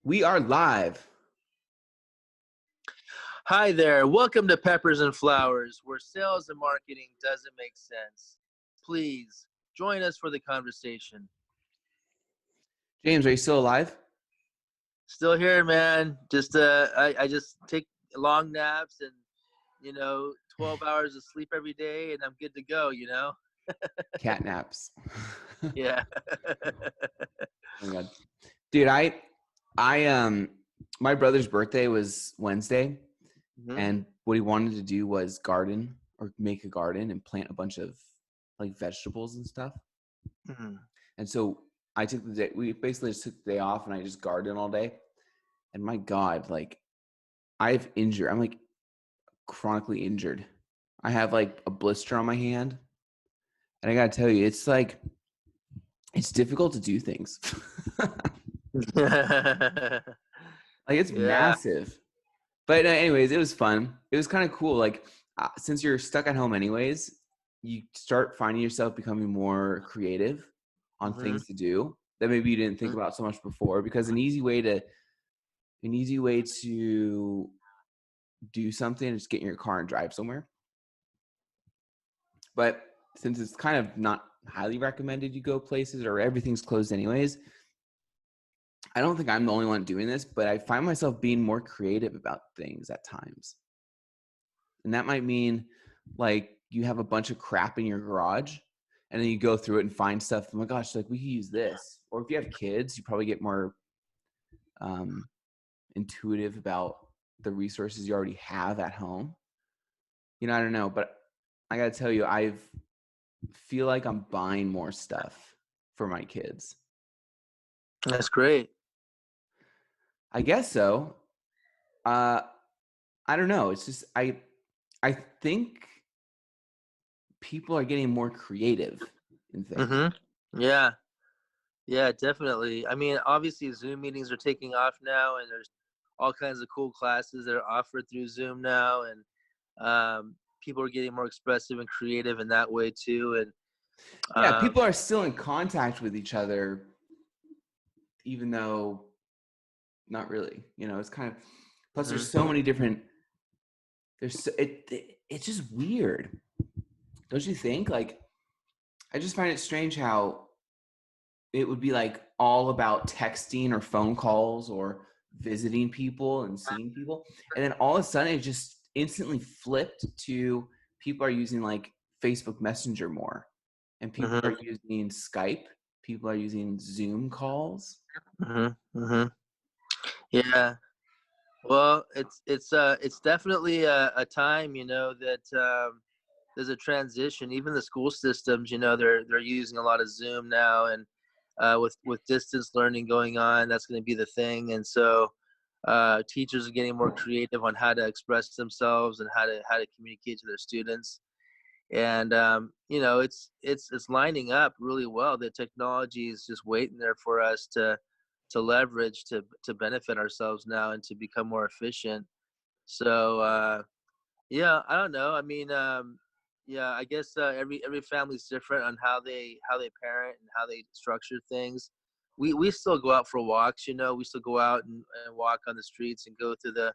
We are live. Hi there. Welcome to Peppers and Flowers, where sales and marketing doesn't make sense. Please join us for the conversation. James, are you still alive? Still here, man. I just take long naps and 12 hours of sleep every day, and I'm good to go. Cat naps. Yeah. Oh my God. Dude, my brother's birthday was Wednesday, Mhm. and what he wanted to do was garden or make a garden and plant a bunch of like vegetables and stuff. Mhm. And so I took the day, we basically just took the day off and I just gardened all day. And my God, like I'm like chronically injured. I have like a blister on my hand. And I gotta tell you, it's difficult to do things. Like it's Yeah. massive. But anyways, it was fun. It was kind of cool. Like since you're stuck at home anyways, you start finding yourself becoming more creative on Mhm. things to do that maybe you didn't think Mhm. about so much before. Because an easy way to do something is get in your car and drive somewhere. But since it's kind of not highly recommended you go places or everything's closed anyways, I don't think I'm the only one doing this, but I find myself being more creative about things at times. And that might mean like you have a bunch of crap in your garage and then you go through it and find stuff. Oh my gosh, like we could use this. Or if you have kids, you probably get more um, intuitive about the resources you already have at home. I don't know, but I got to tell you, I feel like I'm buying more stuff for my kids. That's great. I guess so. Uh, I don't know. It's just I think people are getting more creative in things. Mhm. Yeah. Yeah, definitely. I mean, obviously, Zoom meetings are taking off now, and there's all kinds of cool classes that are offered through Zoom now, and people are getting more expressive and creative in that way too. And Yeah, um, people are still in contact with each other, even though not really. It's kind of plus there's mhm. so many different. It's just weird, don't you think? Like, I just find it strange how it would be like all about texting or phone calls or visiting people and seeing people, and then all of a sudden it just instantly flipped to people are using like Facebook Messenger more, and people Mhm. are using Skype, people are using Zoom calls. Mhm. Mhm. Yeah. Well, it's definitely a time, that there's a transition. Even the school systems, they're using a lot of Zoom now, and with distance learning going on, that's going to be the thing. And so teachers are getting more creative on how to express themselves and how to communicate to their students. And it's lining up really well. The technology is just waiting there for us to leverage to benefit ourselves now and to become more efficient. So yeah, I don't know. I mean, yeah, I guess every family's different on how they parent and how they structure things. We still go out for walks. We still go out and walk on the streets and go to the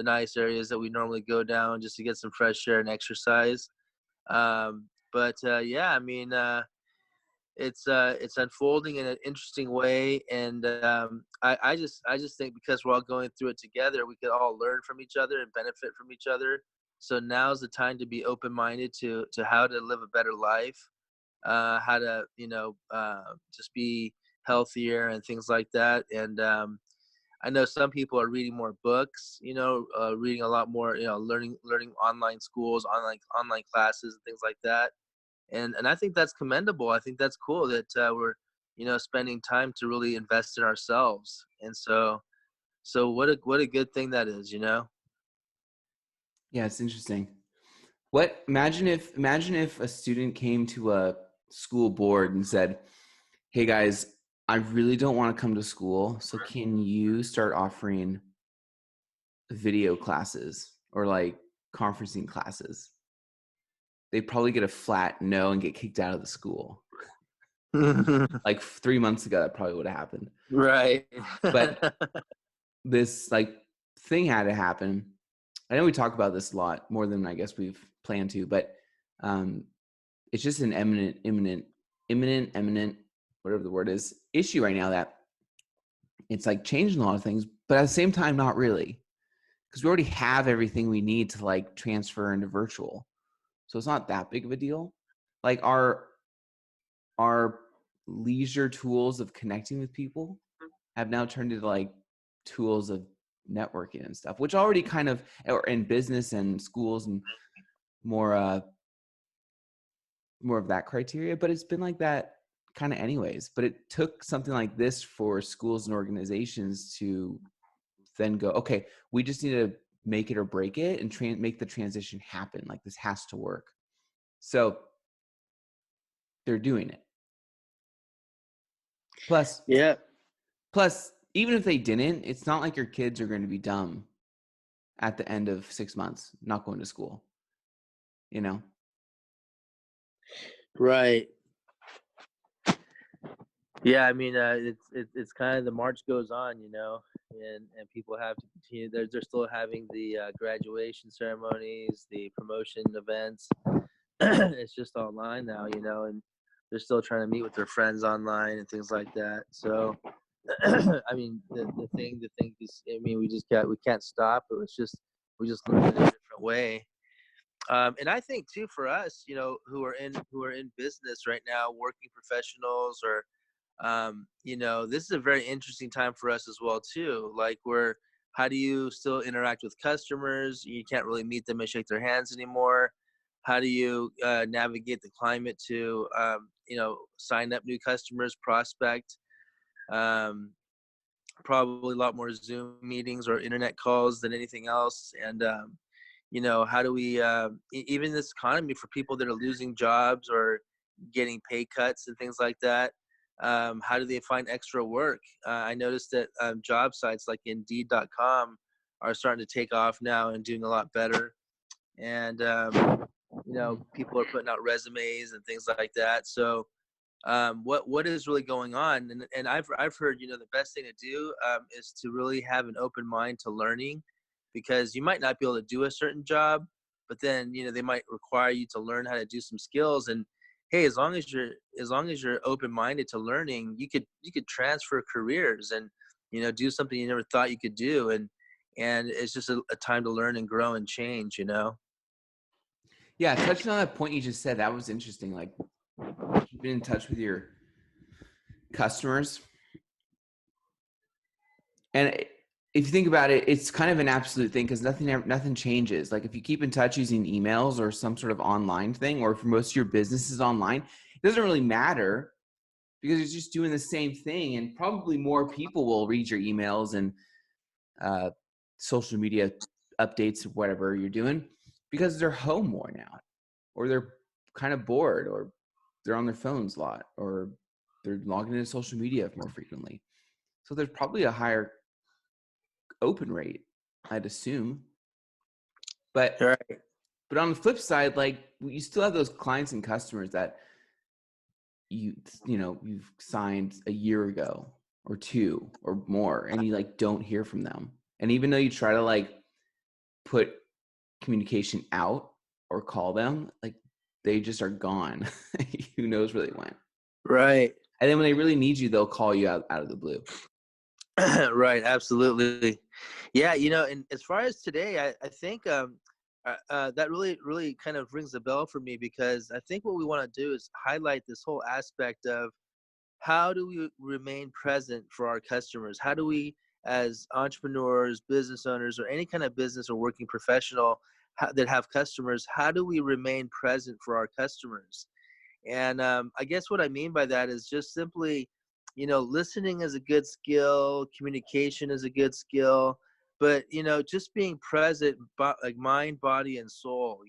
nice areas that we normally go down just to get some fresh air and exercise. But yeah, I mean, it's unfolding in an interesting way, and I just think because we're all going through it together, we could all learn from each other and benefit from each other. So now's the time to be open minded to how to live a better life, how to just be healthier and things like that. And I know some people are reading more books, reading a lot more, learning online schools, online classes and things like that. And I think that's commendable. I think that's cool that we're spending time to really invest in ourselves. And so what a good thing that is. Yeah, it's interesting. Imagine if a student came to a school board and said, "Hey guys, I really don't want to come to school, so can you start offering video classes or like conferencing classes?" They'd probably get a flat no and get kicked out of the school. Like 3 months ago, that probably would have happened. Right. But this like thing had to happen. I know we talk about this a lot more than I guess we've planned to, but um, it's just an imminent, whatever the word is, issue right now that it's like changing a lot of things, but at the same time, not really, because we already have everything we need to like transfer into virtual, so it's not that big of a deal. Like our leisure tools of connecting with people have now turned into like tools of networking and stuff, which already kind of, or in business and schools and more more of that criteria, but it's been like that kind of anyways. But it took something like this for schools and organizations to then go, okay, we just need to make it or break it and make the transition happen. Like this has to work. So they're doing it. Plus, Yeah. plus, even if they didn't, it's not like your kids are going to be dumb at the end of 6 months, not going to school, you know? Right. Yeah, I mean, it's kind of the march goes on, and people have to continue. They're still having the graduation ceremonies, the promotion events. It's just online now, and they're still trying to meet with their friends online and things like that. So, I mean, the thing is, I mean, we can't stop. We just learn it in a different way. And I think too, for us, who are in business right now, working professionals, or this is a very interesting time for us as well too. Like, how do you still interact with customers? You can't really meet them and shake their hands anymore. How do you navigate the climate to sign up new customers, prospect? Um, Probably a lot more Zoom meetings or internet calls than anything else. And how do we even this economy, for people that are losing jobs or getting pay cuts and things like that, how do they find extra work? I noticed that job sites like Indeed.com are starting to take off now and doing a lot better. And people are putting out resumes and things like that. So what is really going on? And I've heard, the best thing to do is to really have an open mind to learning, because you might not be able to do a certain job, but then they might require you to learn how to do some skills. And hey, as long as you're open minded to learning, you could transfer careers and do something you never thought you could do. And it's just a time to learn and grow and change. Yeah, touching on that point you just said, that was interesting. Like keeping in touch with your customers. And if you think about it, it's kind of an absolute thing because nothing changes. Like if you keep in touch using emails or some sort of online thing, or if most of your business is online, it doesn't really matter because you're just doing the same thing. And probably more people will read your emails and social media updates, whatever you're doing, because they're home more now, or they're kind of bored, or they're on their phones a lot, or they're logging into social media more frequently. So there's probably a higher open rate, I'd assume. But Right. but on the flip side, like you still have those clients and customers that you've signed a year ago or two or more, and you like don't hear from them. And even though you try to like put communication out or call them, like they just are gone. Who knows where they went? Right. And then when they really need you, they'll call you out of the blue. Right, absolutely. Yeah, and as far as today, I think that really kind of rings a bell for me, because I think what we want to do is highlight this whole aspect of how do we remain present for our customers? How do we, as entrepreneurs, business owners, or any kind of business or working professional that have customers, how do we remain present for our customers? And I guess what I mean by that is just simply, listening is a good skill, communication is a good skill, but just being present, like mind, body, and soul.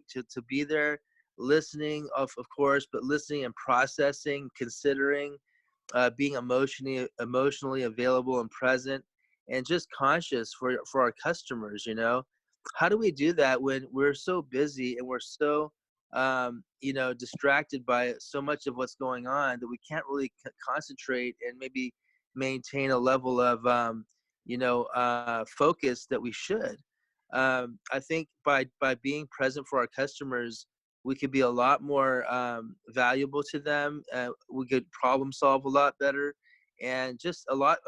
To be there, listening, of course, but listening and processing, considering, being emotionally available and present, and just conscious for our customers. How do we do that when we're so busy and we're so distracted by so much of what's going on that we can't really concentrate and maybe maintain a level of focus that we should. I think by being present for our customers, we could be a lot more valuable to them. We could problem solve a lot better, and just a lot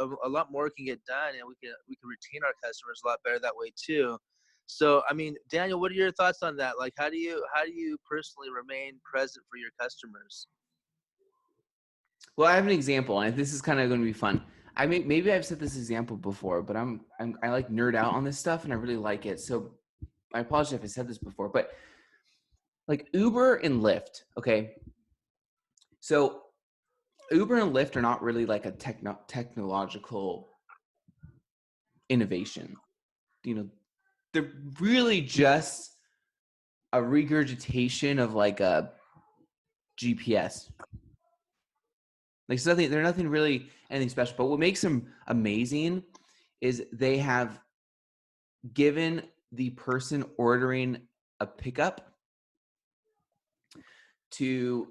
more can get done, and we can retain our customers a lot better that way too. So, I mean, Daniel, what are your thoughts on that? Like, how do you personally remain present for your customers? Well, I have an example, and this is kind of going to be fun. I mean, maybe I've said this example before, but I like nerd out on this stuff, and I really like it. So I apologize if I said this before, but like Uber and Lyft, okay. So Uber and Lyft are not really like a technological innovation. You know, they're really just a regurgitation of like a GPS. Like they're nothing really anything special. But what makes them amazing is they have given the person ordering a pickup to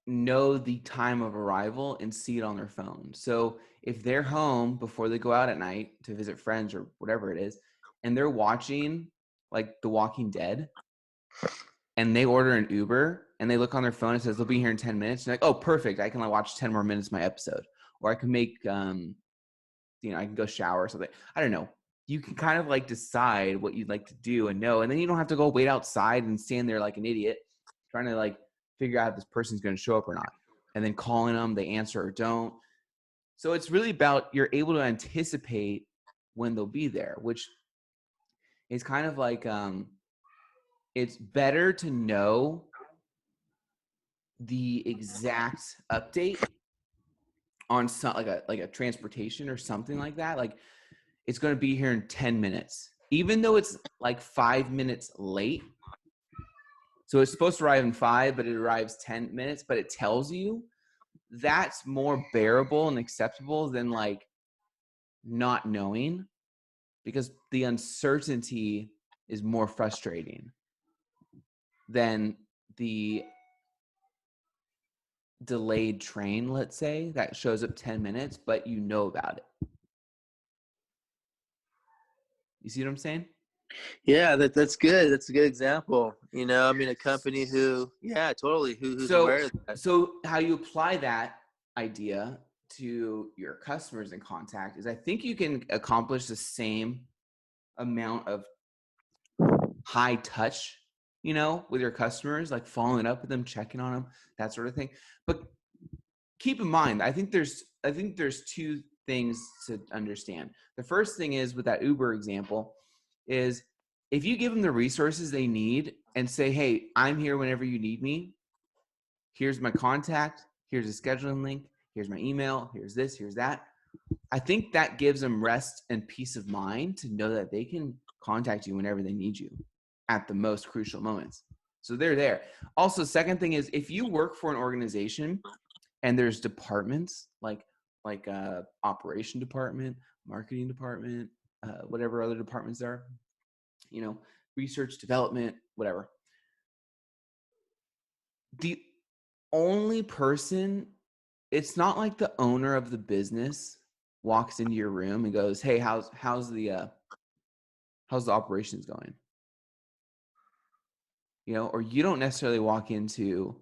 know the time of arrival and see it on their phone. So if they're home before they go out at night to visit friends or whatever it is, and they're watching like The Walking Dead, and they order an Uber and they look on their phone and says they'll be here in 10 minutes. And like, oh, perfect. I can like watch 10 more minutes of my episode. Or I can make I can go shower or something. I don't know. You can kind of like decide what you'd like to do and know. And then you don't have to go wait outside and stand there like an idiot trying to like figure out if this person's going to show up or not. And then calling them, they answer or don't. So it's really about you're able to anticipate when they'll be there, which is kind of like it's better to know the exact update on some like a transportation or something like that. Like it's going to be here in 10 minutes, even though it's like 5 minutes late. So it's supposed to arrive in 5, but it arrives 10 minutes, but it tells you that's more bearable and acceptable than like not knowing, because the uncertainty is more frustrating than the delayed train, let's say, that shows up 10 minutes, but you know about it. You see what I'm saying? Yeah, that's good. That's a good example. I mean, a company yeah, totally, who's So, aware of that. so how you apply that idea to your customers in contact is I think you can accomplish the same amount of high touch, with your customers, like following up with them, checking on them, that sort of thing. But keep in mind, I think there's two things to understand. The first thing is with that Uber example is if you give them the resources they need and say, hey, I'm here whenever you need me. Here's my contact. Here's a scheduling link. Here's my email. Here's this. Here's that. I think that gives them rest and peace of mind to know that they can contact you whenever they need you at the most crucial moments. So they're there. Also, second thing is if you work for an organization and there's departments like operation department, marketing department, whatever other departments are, research, development, whatever. The only person, it's not like the owner of the business walks into your room and goes, hey, how's the operations going? Or you don't necessarily walk into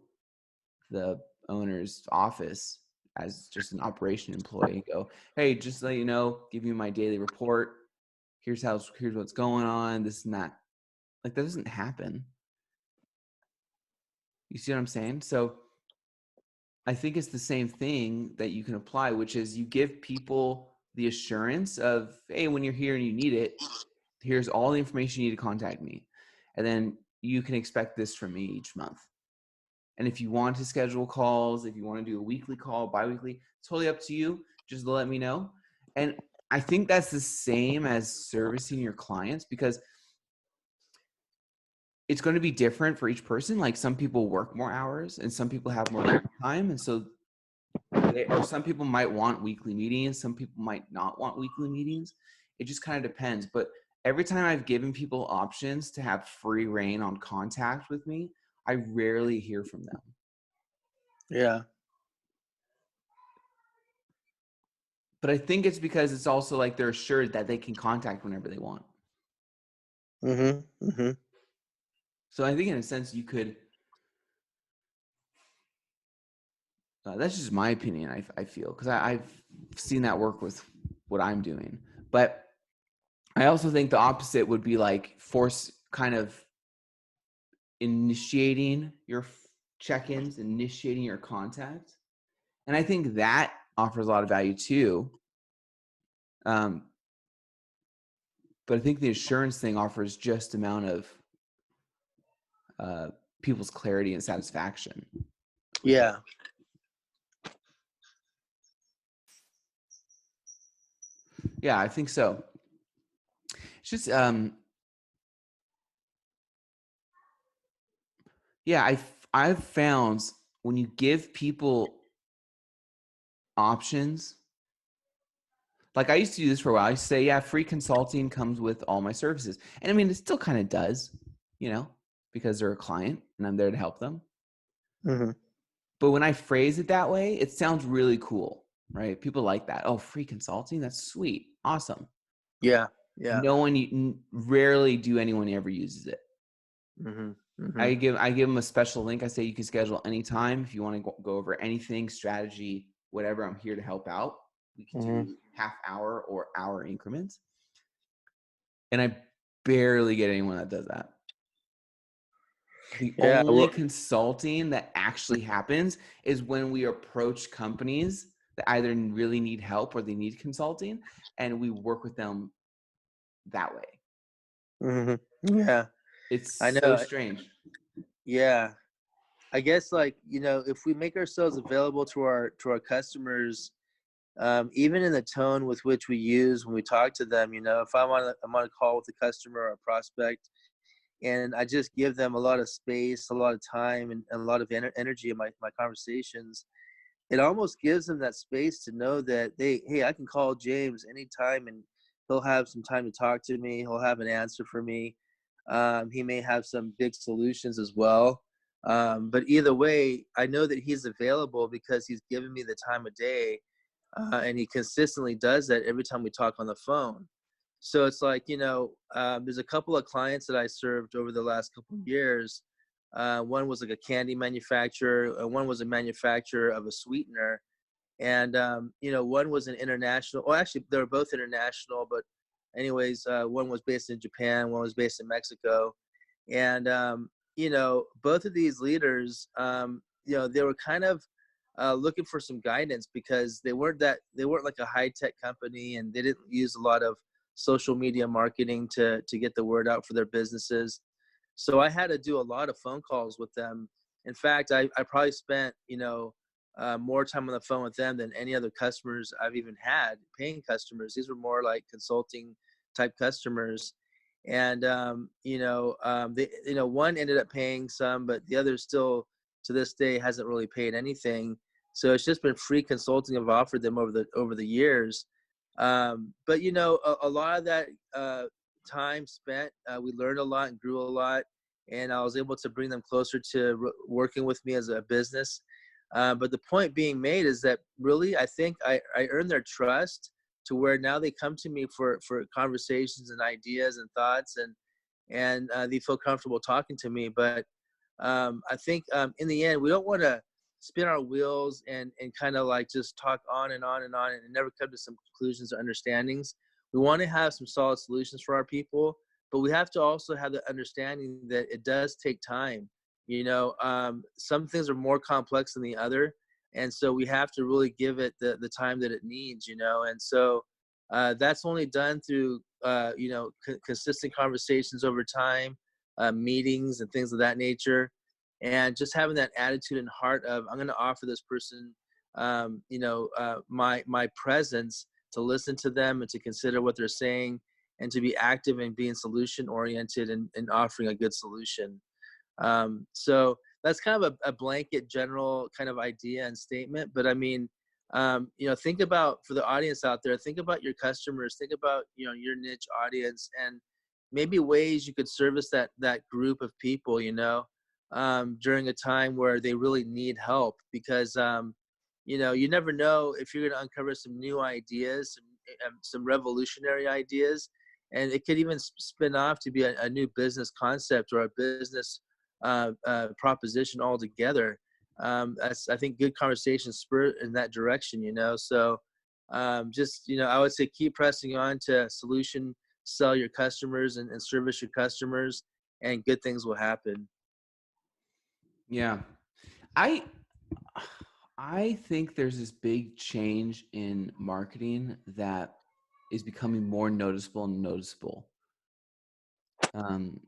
the owner's office as just an operation employee and go, hey, just to let you know, give you my daily report. Here's what's going on, this and that. Like that doesn't happen. You see what I'm saying? So I think it's the same thing that you can apply, which is you give people the assurance of, hey, when you're here and you need it, here's all the information you need to contact me. And then you can expect this from me each month. And if you want to schedule calls, if you want to do a weekly call, biweekly, totally up to you. Just let me know. And I think that's the same as servicing your clients, because it's going to be different for each person. Like some people work more hours and some people have more time. And so some people might want weekly meetings. Some people might not want weekly meetings. It just kind of depends. But every time I've given people options to have free reign on contact with me, I rarely hear from them. Yeah. But I think it's because it's also like they're assured that they can contact whenever they want. Mm-hmm. Mm-hmm. So I think in a sense you could, that's just my opinion, I feel, because I've seen that work with what I'm doing. But I also think the opposite would be like force kind of initiating your check-ins, initiating your contact. And I think that offers a lot of value too. But I think the assurance thing offers just amount of people's clarity and satisfaction. Yeah. Yeah, I think so. It's just yeah, I've found when you give people options, like I used to do this for a while. I used to say, yeah, free consulting comes with all my services. And I mean, it still kind of does, you know, because they're a client and I'm there to help them. Mm-hmm. But when I phrase it that way, it sounds really cool, right? People like that. Oh, free consulting? That's sweet. Awesome. Yeah. Yeah. No one, rarely do anyone ever uses it. Mm-hmm. Mm-hmm. I give them a special link. I say you can schedule anytime if you want to go over anything, strategy, whatever. I'm here to help out. We can Mm-hmm. do half hour or hour increments. And I barely get anyone that does that. The Yeah. only Well, consulting that actually happens is when we approach companies that either really need help or they need consulting, and we work with them that way. mm-hmm. Yeah. It's I so know. strange. Yeah. I guess, like, if we make ourselves available to our customers, even in the tone with which we use when we talk to them, if I'm on a call with a customer or a prospect, and I just give them a lot of space, a lot of time, and a lot of energy in my conversations, it almost gives them that space to know that hey, I can call James anytime, and he'll have some time to talk to me. He'll have an answer for me. He may have some big solutions as well. But either way, I know that he's available because he's given me the time of day, and he consistently does that every time we talk on the phone. So it's like, there's a couple of clients that I served over the last couple of years. One was like a candy manufacturer, and one was a manufacturer of a sweetener. And, one was an international, well, actually, they were both international, but anyways, one was based in Japan, one was based in Mexico. And, both of these leaders, they were kind of looking for some guidance because they weren't like a high tech company, and they didn't use a lot of social media marketing to get the word out for their businesses. So I had to do a lot of phone calls with them. In fact, I probably spent, more time on the phone with them than any other customers I've even had, paying customers. These were more like consulting type customers. And, one ended up paying some, but the other still to this day hasn't really paid anything. So it's just been free consulting I've offered them over the years. But a lot of that time spent, we learned a lot and grew a lot, and I was able to bring them closer to working with me as a business. But the point being made is that really, I think I earned their trust to where now they come to me for conversations and ideas and thoughts, and they feel comfortable talking to me. But I think in the end, we don't want to spin our wheels and kind of like just talk on and on and on and never come to some conclusions or understandings. We want to have some solid solutions for our people, but we have to also have the understanding that it does take time. Some things are more complex than the other, and so we have to really give it the time that it needs. And so that's only done through consistent conversations over time, meetings and things of that nature, and just having that attitude and heart of I'm going to offer this person my presence, to listen to them and to consider what they're saying, and to be active and being solution oriented and offering a good solution. So that's kind of a blanket general kind of idea and statement. But I mean, think about, for the audience out there, think about your customers, think about, your niche audience, and maybe ways you could service that group of people, during a time where they really need help. Because, you never know if you're going to uncover some new ideas, some revolutionary ideas, and it could even spin off to be a new business concept or a business proposition altogether. That's, I think, good conversations spur in that direction. So just, I would say keep pressing on to solution, sell your customers, and service your customers, and good things will happen. Yeah. I I think there's this big change in marketing that is becoming more noticeable and noticeable. Um,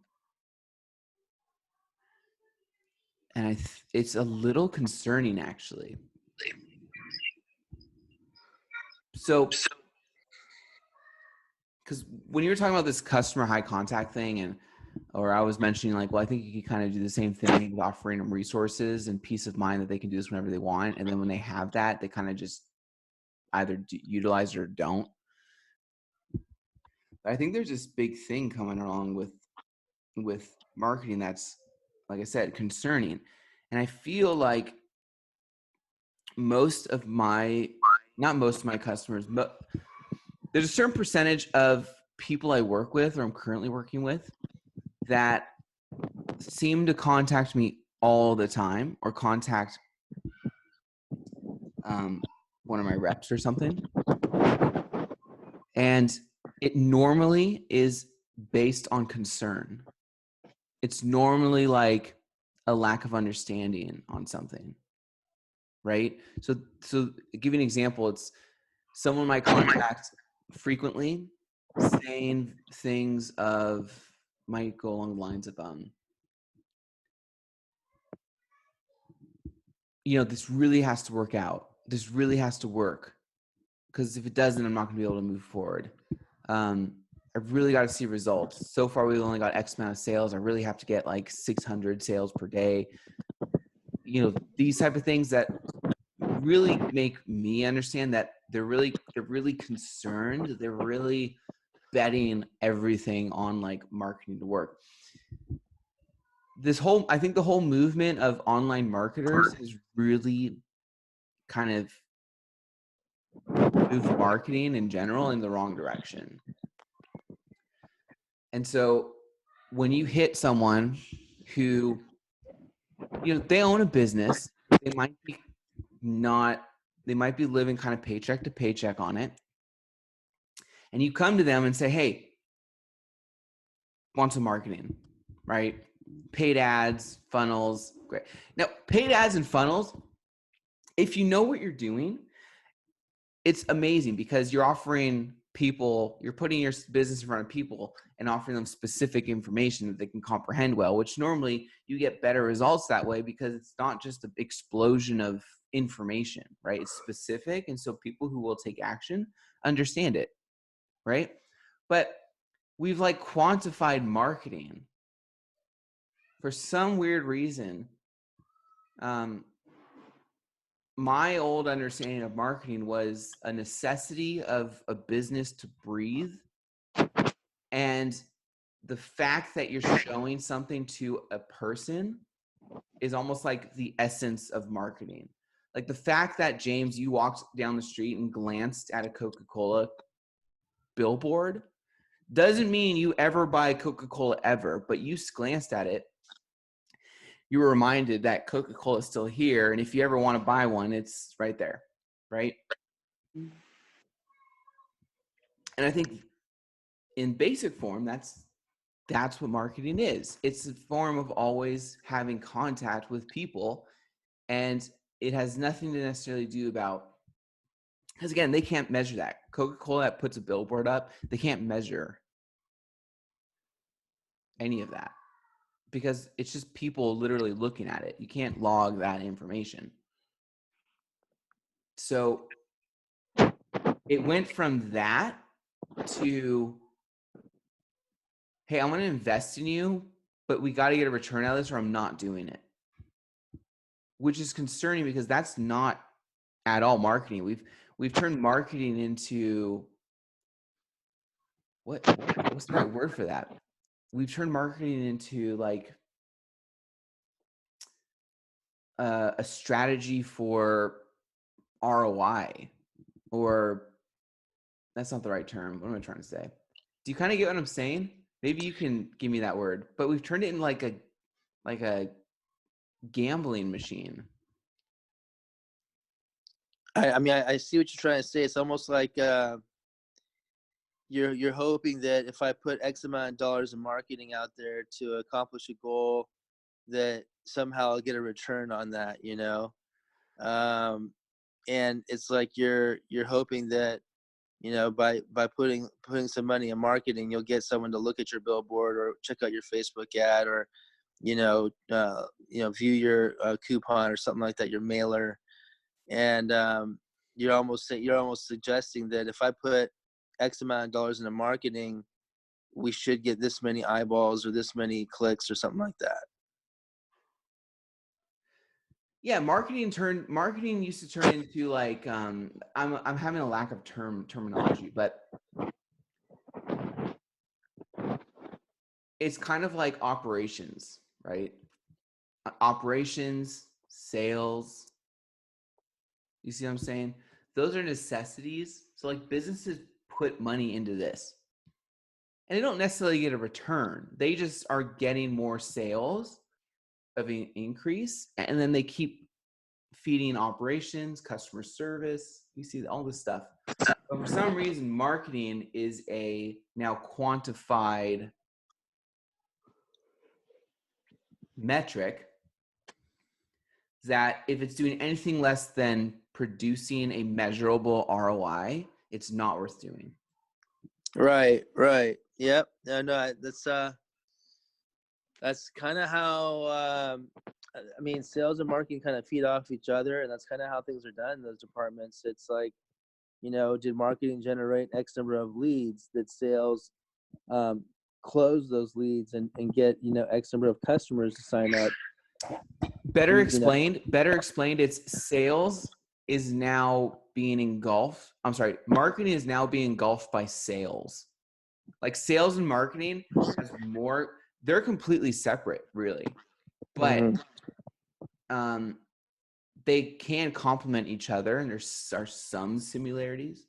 and it's a little concerning, actually. So, because when you were talking about this customer high contact thing, or I was mentioning like, well, I think you can kind of do the same thing with offering them resources and peace of mind that they can do this whenever they want. And then when they have that, they kind of just either utilize it or don't. But I think there's this big thing coming along with marketing that's, like I said, concerning. And I feel like not most of my customers, but there's a certain percentage of people I work with or I'm currently working with that seem to contact me all the time or contact one of my reps or something. And it normally is based on concern. It's normally like a lack of understanding on something, right? So to give you an example, it's someone might contact frequently saying things might go along the lines of this really has to work out. This really has to work, because if it doesn't, I'm not going to be able to move forward. I've really got to see results. So far, we've only got X amount of sales. I really have to get like 600 sales per day. These type of things that really make me understand that they're really concerned. They're really betting everything on like marketing to work. I think the whole movement of online marketers has really kind of moved marketing in general in the wrong direction. And so when you hit someone who, they own a business, they might be living kind of paycheck to paycheck on it. And you come to them and say, hey, want some marketing, right? Paid ads, funnels, great. Now, paid ads and funnels, if you know what you're doing, it's amazing because you're putting your business in front of people and offering them specific information that they can comprehend well, which normally you get better results that way because it's not just an explosion of information, right? It's specific. And so people who will take action understand it, right? But we've like quantified marketing for some weird reason. My old understanding of marketing was a necessity of a business to breathe. And the fact that you're showing something to a person is almost like the essence of marketing. Like the fact that, James, you walked down the street and glanced at a Coca-Cola billboard doesn't mean you ever buy Coca-Cola ever, but you glanced at it. You were reminded that Coca-Cola is still here. And if you ever want to buy one, it's right there, right? And I think in basic form, that's what marketing is. It's a form of always having contact with people. And it has nothing to necessarily do about, because again, they can't measure that. Coca-Cola that puts a billboard up, they can't measure any of that because it's just people literally looking at it. You can't log that information. So it went from that to, hey, I'm going to invest in you, but we got to get a return out of this or I'm not doing it. Which is concerning because that's not at all marketing. We've turned marketing into what's the right word for that? We've turned marketing into like a strategy for ROI, or that's not the right term. What am I trying to say? Do you kind of get what I'm saying? Maybe you can give me that word. But we've turned it into like a gambling machine. I mean, I see what you're trying to say. It's almost like you're hoping that if I put X amount of dollars in marketing out there to accomplish a goal, that somehow I'll get a return on that, you know. And it's like you're hoping that, you know, by putting some money in marketing, you'll get someone to look at your billboard or check out your Facebook ad, or view your coupon or something like that, your mailer. And you're almost suggesting that if I put X amount of dollars into marketing, we should get this many eyeballs or this many clicks or something like that. Yeah, marketing used to turn into like I'm having a lack of terminology, but it's kind of like operations, right? Operations, sales. You see what I'm saying? Those are necessities. So like businesses put money into this, and they don't necessarily get a return. They just are getting more sales of an increase, and then they keep feeding operations, customer service. You see all this stuff. But for some reason, marketing is a now quantified metric that if it's doing anything less than producing a measurable ROI, it's not worth doing. Right. Yep. No, that's kind of how I mean, sales and marketing kind of feed off each other, and that's kind of how things are done in those departments. It's like, you know, did marketing generate X number of leads? Did sales close those leads and get, you know, X number of customers to sign up? Better explained, it's sales is now being engulfed. I'm sorry, marketing is now being engulfed by sales. Like sales and marketing has more, they're completely separate, really. But they can complement each other, and there are some similarities.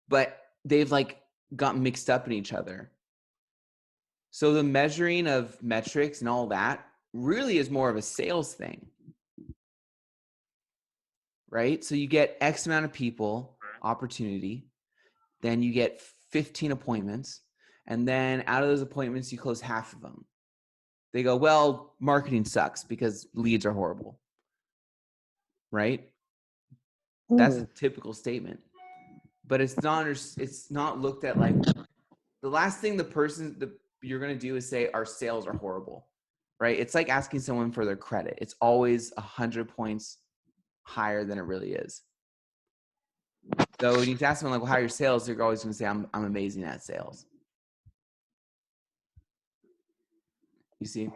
But they've like got mixed up in each other. So the measuring of metrics and all that really is more of a sales thing, right? So you get X amount of people, opportunity, then you get 15 appointments, and then out of those appointments, you close half of them. They go, well, marketing sucks because leads are horrible, right? That's a typical statement, but it's not looked at like the last thing you're going to do is say our sales are horrible, right? It's like asking someone for their credit. It's always 100 points higher than it really is. So when you ask someone like, well, how are your sales? They're always going to say, I'm amazing at sales. You see?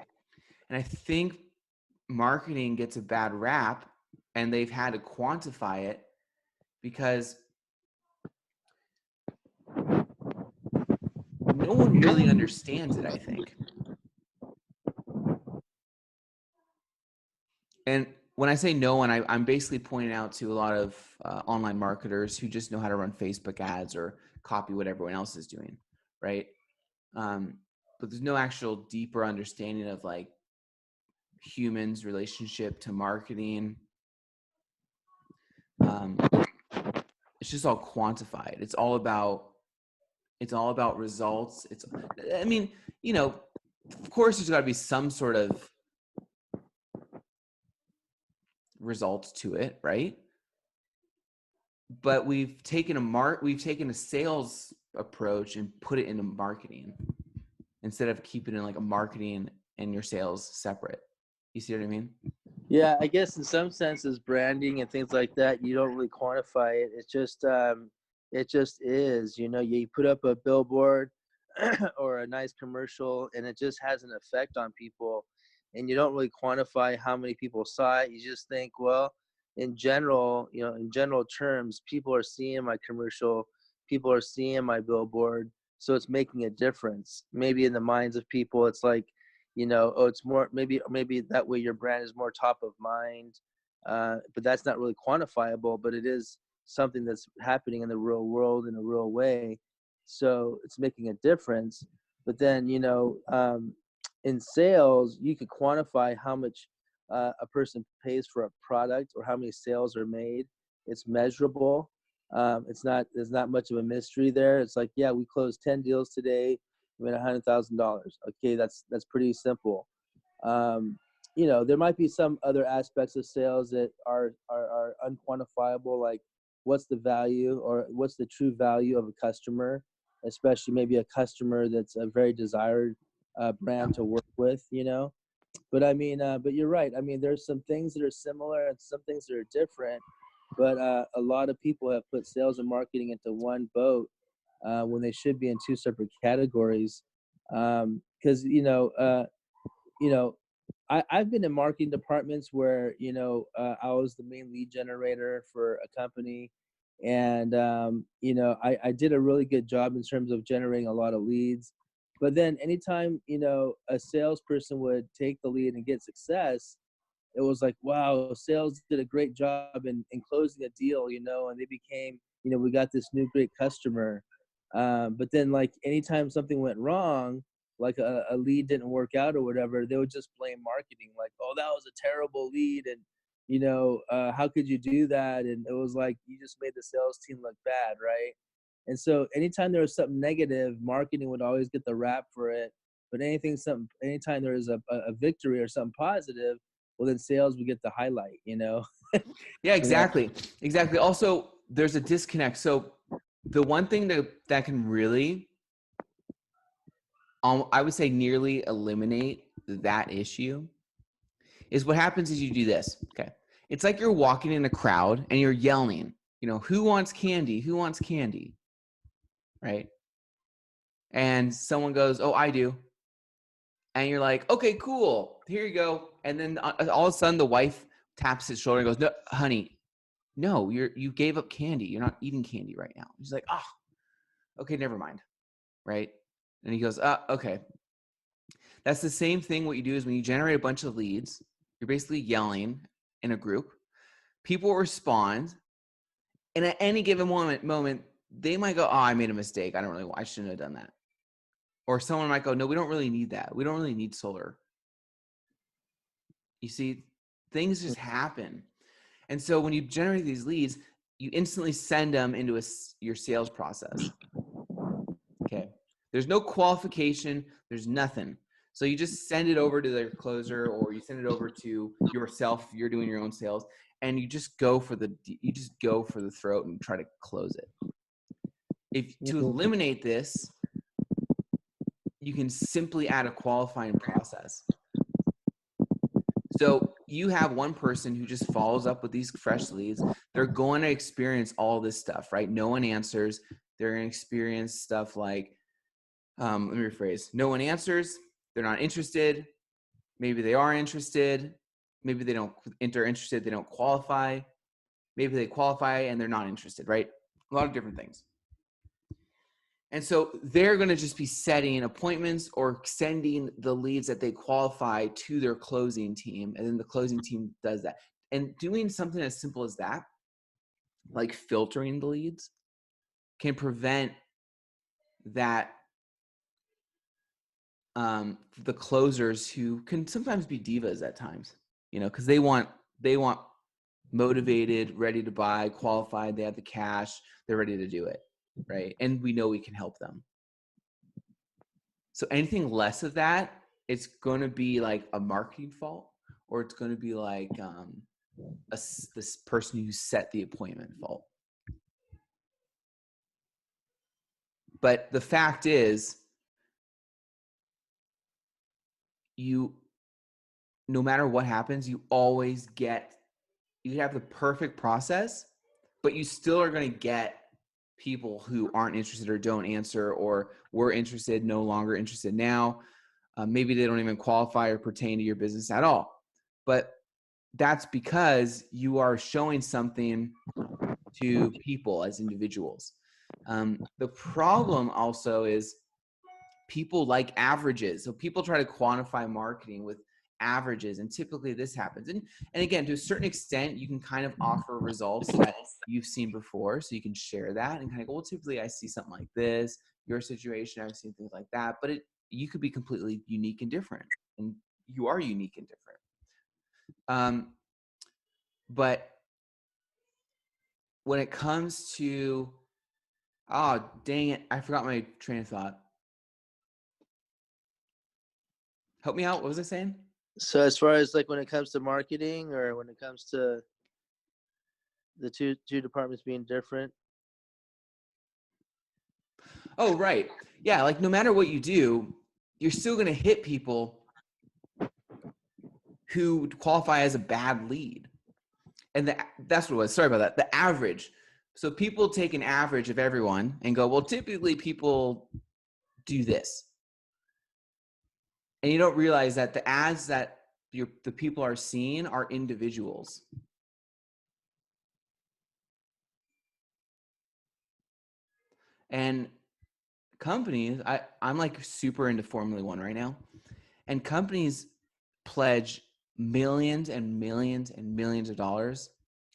And I think marketing gets a bad rap, and they've had to quantify it because no one really understands it, I think. And when I say no one, I'm basically pointing out to a lot of online marketers who just know how to run Facebook ads or copy what everyone else is doing, right? But there's no actual deeper understanding of like humans' relationship to marketing. It's just all quantified. It's all about results. I mean, you know, of course there's got to be some sort of results to it, right? But we've taken a sales approach and put it into marketing instead of keeping it like a marketing and your sales separate. You see what I mean? Yeah, I guess in some senses, branding and things like that, you don't really quantify it. It just is. You know, you put up a billboard or a nice commercial, and it just has an effect on people, and you don't really quantify how many people saw it. You just think, well, in general, you know, in general terms, people are seeing my commercial, people are seeing my billboard, so it's making a difference. Maybe in the minds of people, it's like, you know, oh, it's more maybe that way your brand is more top of mind. but that's not really quantifiable, but it is something that's happening in the real world in a real way. So it's making a difference. But then, in sales, you could quantify how much a person pays for a product or how many sales are made. It's measurable. There's not much of a mystery there. It's like, yeah, we closed 10 deals today. We made $100,000. Okay, that's pretty simple. Um, there might be some other aspects of sales that are unquantifiable, like what's the value or what's the true value of a customer, especially maybe a customer that's a very desired brand to work with. But but you're right. I mean, there's some things that are similar and some things that are different. But a lot of people have put sales and marketing into one boat when they should be in two separate categories. Because you know, I've been in marketing departments where, I was the main lead generator for a company. And, I did a really good job in terms of generating a lot of leads. But then anytime, a salesperson would take the lead and get success, it was like, wow, sales did a great job in closing a deal, and they became, we got this new great customer. But then, like, anytime something went wrong, like a lead didn't work out or whatever, they would just blame marketing, like, oh, that was a terrible lead. And, how could you do that? And it was like, you just made the sales team look bad, right? And so anytime there was something negative, marketing would always get the rap for it. But anytime there was a victory or something positive, well, then sales would get the highlight. Yeah, You know? exactly. Exactly. Also, there's a disconnect. So the one thing that can really, I would say, nearly eliminate that issue is what happens is you do this. Okay. It's like you're walking in a crowd and you're yelling, who wants candy? Who wants candy? Right. And someone goes, oh, I do. And you're like, okay, cool. Here you go. And then all of a sudden the wife taps his shoulder and goes, no, honey, no, you gave up candy. You're not eating candy right now. He's like, oh, okay, never mind. Right. And he goes, okay. That's the same thing. What you do is when you generate a bunch of leads, you're basically yelling in a group. People respond. And at any given moment, they might go, oh, I made a mistake. I shouldn't have done that. Or someone might go, no, we don't really need that. We don't really need solar. You see, things just happen. And so when you generate these leads, you instantly send them into your sales process. Okay. There's no qualification. There's nothing. So you just send it over to their closer, or you send it over to yourself if you're doing your own sales, and you just go for the throat and try to close it. To eliminate this, you can simply add a qualifying process. So you have one person who just follows up with these fresh leads. They're going to experience all this stuff, right? No one answers. They're going to experience stuff like, let me rephrase. No one answers. They're not interested. Maybe they are interested. Maybe they don't enter interested. They don't qualify. Maybe they qualify and they're not interested, right? A lot of different things. And so they're going to just be setting appointments or sending the leads that they qualify to their closing team. And then the closing team does that. And doing something as simple as that, like filtering the leads, can prevent that the closers, who can sometimes be divas at times, because they want motivated, ready to buy, qualified, they have the cash, they're ready to do it, right? And we know we can help them. So anything less of that, it's going to be like a marketing fault, or it's going to be like this person who set the appointment fault. But the fact is, no matter what happens, you have the perfect process, but you still are going to get people who aren't interested or don't answer, or were interested, no longer interested now. Maybe they don't even qualify or pertain to your business at all. But that's because you are showing something to people as individuals. The problem also is people like averages. So people try to quantify marketing with averages, and typically this happens. And again, to a certain extent, you can kind of offer results that you've seen before, so you can share that and kind of go, well, typically I see something like this. Your situation, I've seen things like that, but you could be completely unique and different, and you are unique and different. But when it comes to, oh, dang it, I forgot my train of thought. Help me out. What was I saying? So as far as like when it comes to marketing, or when it comes to the two departments being different. Oh, right. Yeah, like no matter what you do, you're still going to hit people who qualify as a bad lead. And that's what it was. Sorry about that. The average. So people take an average of everyone and go, well, typically people do this. And you don't realize that the ads that the people are seeing are individuals. And companies, I'm like super into Formula One right now. And companies pledge millions and millions and millions of dollars.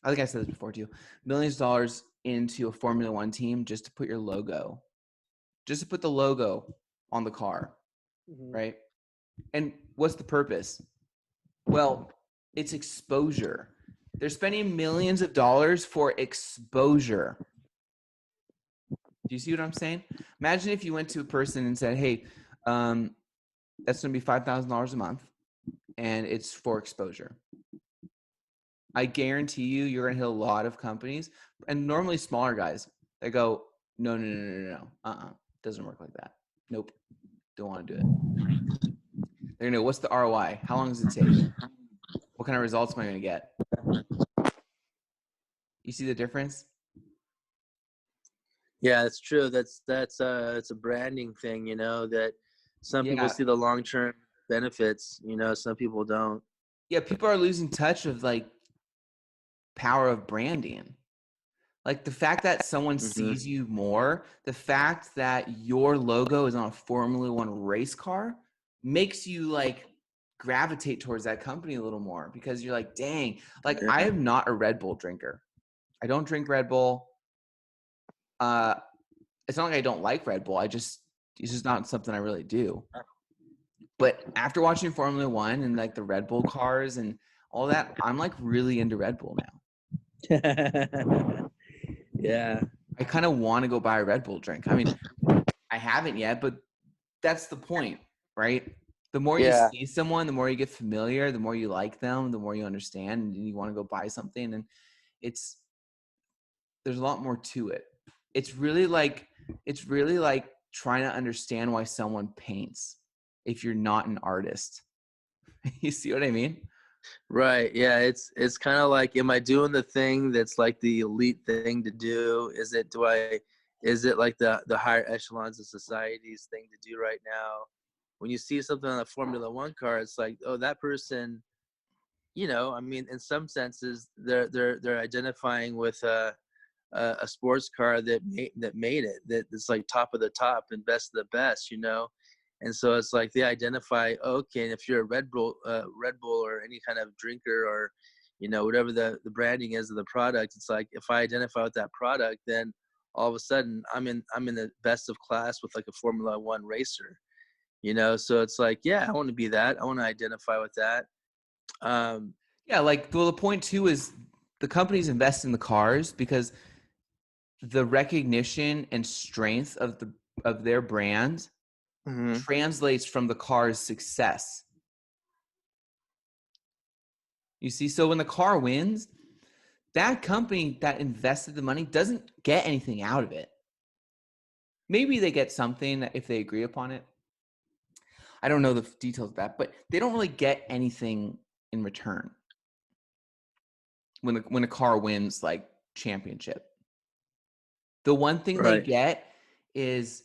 I think I said this before too. Millions of dollars into a Formula One team just to put your logo, just to put the logo on the car, right? And what's the purpose? Well, it's exposure. They're spending millions of dollars for exposure. Do you see what I'm saying? Imagine if you went to a person and said, hey, that's going to be $5,000 a month, and it's for exposure. I guarantee you're going to hit a lot of companies, and normally smaller guys, they go, no. Doesn't work like that. Nope. Don't want to do it. They're going to know, what's the ROI? How long does it take? What kind of results am I going to get? You see the difference? Yeah, that's true. It's a branding thing, that some people Yeah. see the long-term benefits, some people don't. Yeah, people are losing touch of like power of branding. Like the fact that someone sees you more, the fact that your logo is on a Formula One race car makes you like gravitate towards that company a little more, because you're like, dang, like I am not a Red Bull drinker. I don't drink Red Bull. It's not like I don't like Red Bull. It's just not something I really do. But after watching Formula One and like the Red Bull cars and all that, I'm like really into Red Bull now. Yeah. I kind of want to go buy a Red Bull drink. I mean, I haven't yet, but that's the point, right? The more you see someone, the more you get familiar, the more you like them, the more you understand, and you want to go buy something. And there's a lot more to it. It's really like trying to understand why someone paints if you're not an artist. You see what I mean? Right. Yeah. It's kind of like, am I doing the thing that's like the elite thing to do? Is it like the higher echelons of society's thing to do right now? When you see something on a Formula One car, it's like, oh, that person, I mean, in some senses, they're identifying with a sports car that made it, that's like top of the top and best of the best, and so it's like they identify, okay, and if you're a Red Bull or any kind of drinker, or whatever the branding is of the product, it's like if I identify with that product, then all of a sudden I'm in the best of class with like a Formula One racer, so it's like, yeah, I want to be that. I want to identify with that. Yeah, like, well, the point too is the companies invest in the cars because the recognition and strength of their brand translates from the car's success. You see, so when the car wins, that company that invested the money doesn't get anything out of it. Maybe they get something if they agree upon it. I don't know the details of that, but they don't really get anything in return when a car wins like championship. The one thing they get is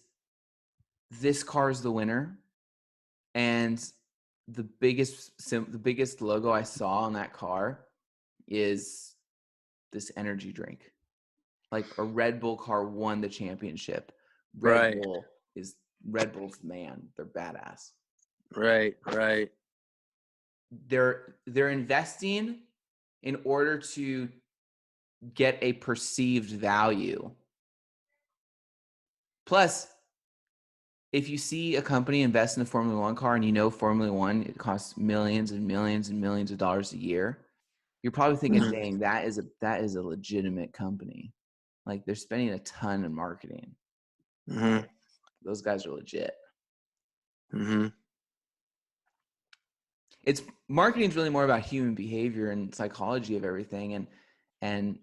this car is the winner, and the biggest logo I saw on that car is this energy drink. Like a Red Bull car won the championship. Red Bull's man. They're badass. Right. they're investing in order to get a perceived value. Plus, if you see a company invest in a Formula One car and you know Formula One, it costs millions and millions and millions of dollars a year, you're probably thinking, dang, that is a legitimate company. Like, they're spending a ton in marketing. Mm-hmm. Those guys are legit. Mm-hmm. It's marketing is really more about human behavior and psychology of everything, and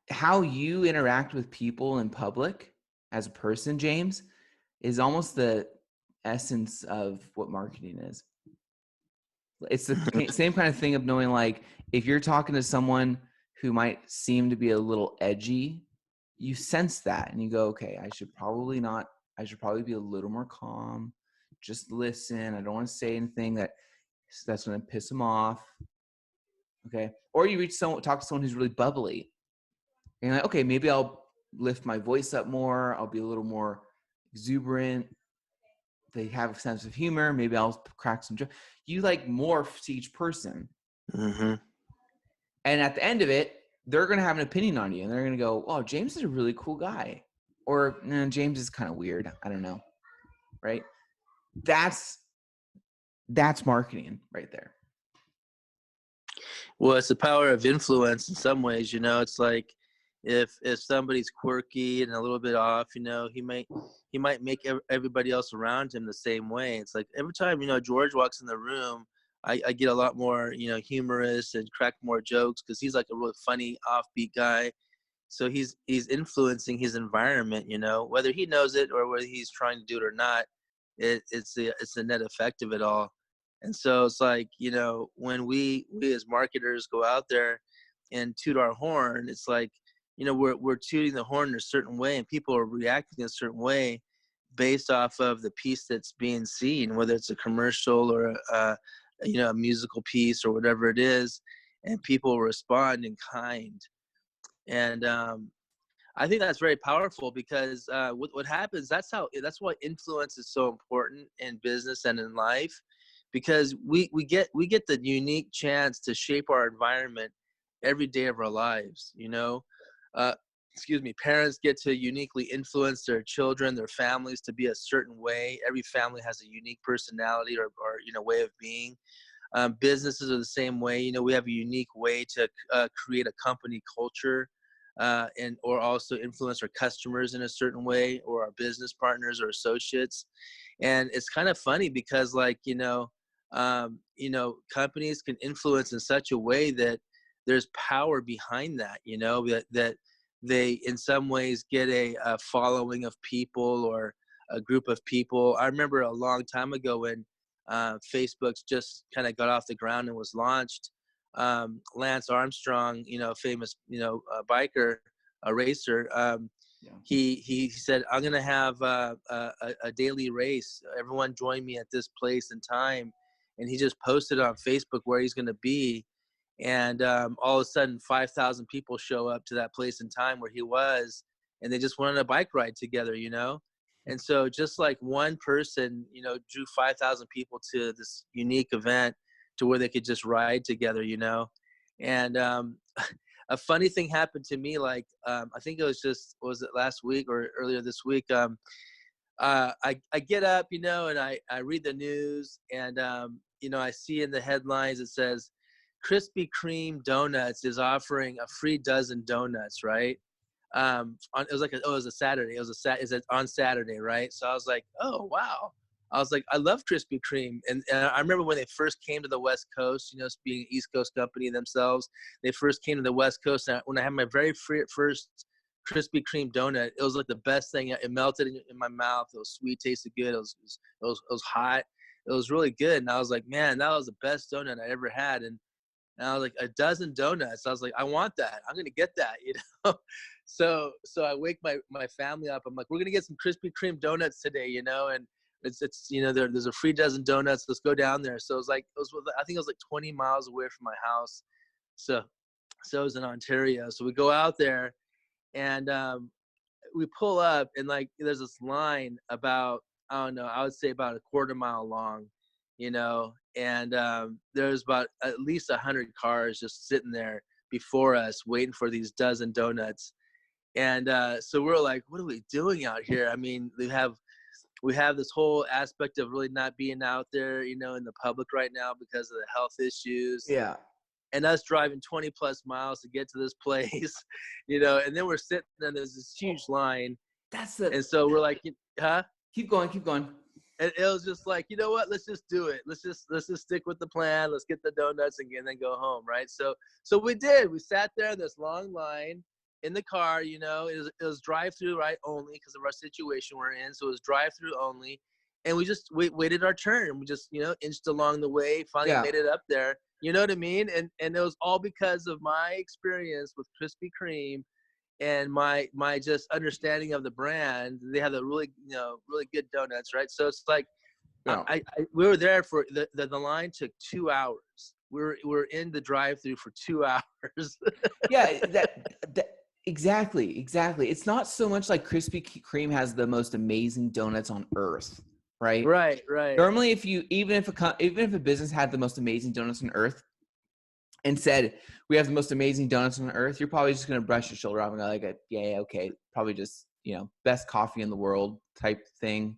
how you interact with people in public as a person, James, is almost the essence of what marketing is. It's the same kind of thing of knowing, like, if you're talking to someone who might seem to be a little edgy, you sense that and you go, okay, I should probably be a little more calm. Just listen. I don't want to say anything that's going to piss them off. Okay. Or you talk to someone who's really bubbly. And you're like, okay, maybe I'll lift my voice up more. I'll be a little more exuberant. They have a sense of humor. Maybe I'll crack some jokes. You like morph to each person. Mm-hmm. And at the end of it, they're going to have an opinion on you. And they're going to go, oh, James is a really cool guy. Or, no, James is kind of weird. I don't know. Right? That's marketing right there. Well, it's the power of influence in some ways. It's like if somebody's quirky and a little bit off, he might make everybody else around him the same way. It's like every time George walks in the room, I get a lot more humorous and crack more jokes because he's like a really funny, offbeat guy. So he's influencing his environment. Whether he knows it or whether he's trying to do it or not, it's the net effect of it all. And so it's like, when we as marketers go out there and toot our horn, it's like, we're tooting the horn in a certain way and people are reacting a certain way based off of the piece that's being seen, whether it's a commercial or a musical piece or whatever it is, and people respond in kind. And I think that's very powerful because what happens, that's why influence is so important in business and in life, because we get the unique chance to shape our environment every day of our lives. Parents get to uniquely influence their children, their families to be a certain way. Every family has a unique personality or way of being. Businesses are the same way. We have a unique way to create a company culture, or also influence our customers in a certain way, or our business partners or associates. And it's kind of funny because, like, companies can influence in such a way that there's power behind that. That they in some ways get a following of people or a group of people. I remember a long time ago when Facebook's just kind of got off the ground and was launched. Lance Armstrong, famous, biker, a racer. He said, I'm going to have a daily race. Everyone join me at this place and time. And he just posted on Facebook where he's going to be. And all of a sudden, 5,000 people show up to that place and time where he was. And they just went on a bike ride together, And so just like one person, drew 5,000 people to this unique event to where they could just ride together, And a funny thing happened to me, like, I think was it last week or earlier this week? I get up, and I read the news, and, I see in the headlines, it says, Krispy Kreme Donuts is offering a free dozen donuts, right? It was a Saturday. It on Saturday, right? So I was like, oh wow. I was like, I love Krispy Kreme, and I remember when they first came to the West Coast. Being an East Coast company themselves, they first came to the West Coast. And when I had my very first Krispy Kreme donut, it was like the best thing. It melted in my mouth. It was sweet, tasted good. It was hot. It was really good, and I was like, man, that was the best donut I ever had. And I was like, a dozen donuts. I was like, I want that. I'm gonna get that, So I wake my family up. I'm like, we're gonna get some Krispy Kreme donuts today, and it's there's a free dozen donuts. Let's go down there. So I think it was like 20 miles away from my house. So it was in Ontario. So we go out there, and we pull up, and like there's this line about I don't know, I would say about a quarter mile long, you know, and there's about at least 100 cars just sitting there before us waiting for these dozen donuts. And so we're like, what are we doing out here? I mean, we have this whole aspect of really not being out there, you know, in the public right now because of the health issues, Yeah. and us driving 20 plus miles to get to this place, you know, and then we're sitting and there's this huge line. That's the And so we're like, huh? keep going, keep going. And it was just like, you know what? Let's just do it. Let's just stick with the plan. Let's get the donuts and then go home, right? So we did. We sat there in this long line in the car. You know, it was drive through right only because of our situation we're in. So it was drive through only, and we just waited our turn. We just inched along the way. Finally Yeah. made it up there. You know what I mean? And it was all because of my experience with Krispy Kreme and my just understanding of the brand. They have a really really good donuts, right? So it's like Yeah. we were there for the line took 2 hours. We're in the drive-through for 2 hours. Yeah, that exactly. It's not so much like Krispy Kreme has the most amazing donuts on earth, right? Right. Normally, even if a business had the most amazing donuts on earth and said we have the most amazing donuts on earth, you're probably just gonna brush your shoulder off and go like, yeah, okay, probably just best coffee in the world type thing.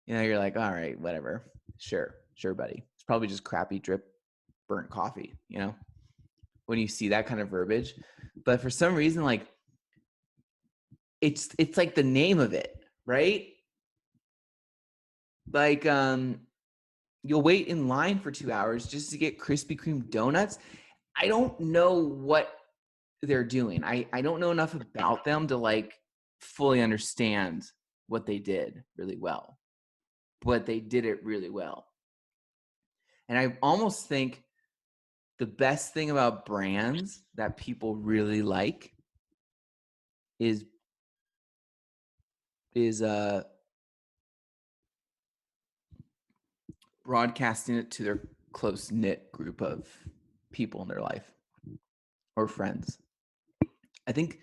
You're like, all right, whatever, sure, buddy. It's probably just crappy drip burnt coffee, when you see that kind of verbiage. But for some reason, like it's like the name of it, right? Like you'll wait in line for 2 hours just to get Krispy Kreme donuts. I don't know what they're doing. I don't know enough about them to like fully understand what they did really well, but they did it really well. And I almost think the best thing about brands that people really like is broadcasting it to their close knit group of people in their life or friends. I think